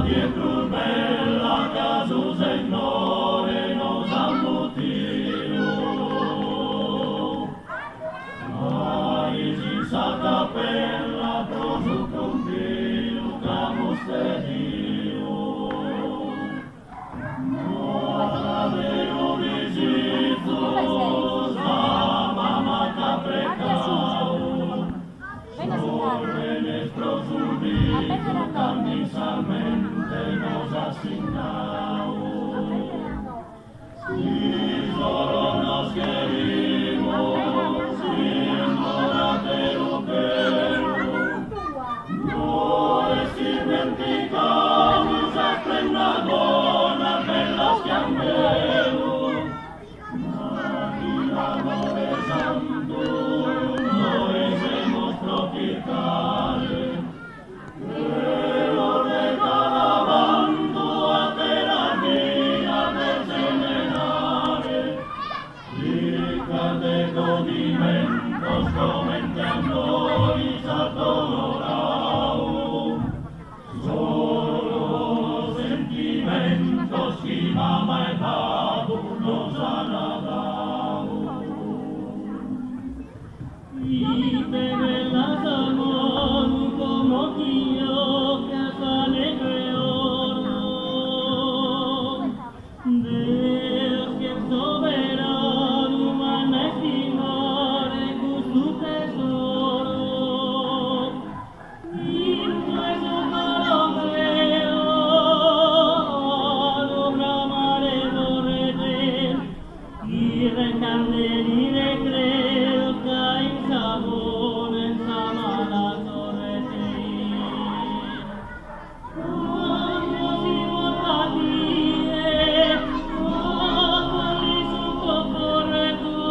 Cruz bella casus in glore nos ammutio. Ais in sa capella prosucum camus te Dio. Navero visitus, mama caprecao, Sorrenes prosubitus, camisamente nos asignao. Si solo nos querimos, signora peruquero, noi si dimenticamus a prendagona bellas chiambero. Aquí l'amore santo, noi semos tropicale, pero regalando a terapia del seminare, ricas de condimentos comentando y adorao, solo sentimentos que mamá y papu nos han dado. Y te velas amor como tío que sale creoro, Dios que es soberano, humana y signore, con su tesoro, y no es un colombreo, lo bramaremos reter, y recandelire creo que hay sabor en esa mala torretera. Como si mortatie, como li su corretto,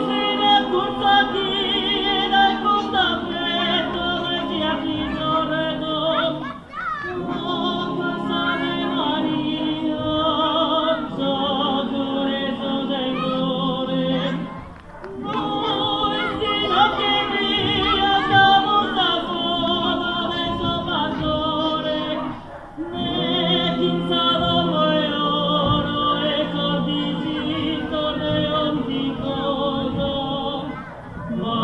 se la cursa quiera y costa preto, regia clitorreto, como Santa María, soccorre Signore. Noi sino che via siamo stato adesso pastore, né chissà dove oro e cordicito de onticoso, ma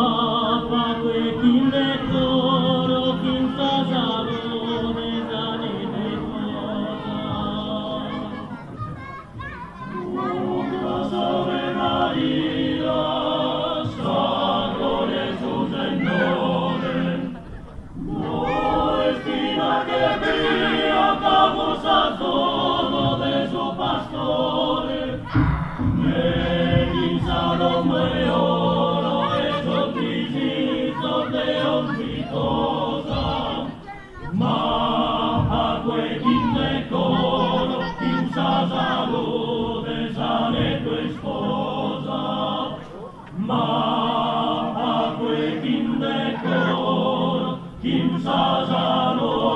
fa quel chin de coro, chissà salone sanite cosa. Ave Maria, Sacro Jesús en nombre, no estima que vía camusazo de su pastore, guisado de oro, esos tricitos de onticosa, ma a cuequín de coro, quinza salud sale tu esposa, ma a quel fin de cor, quinza salud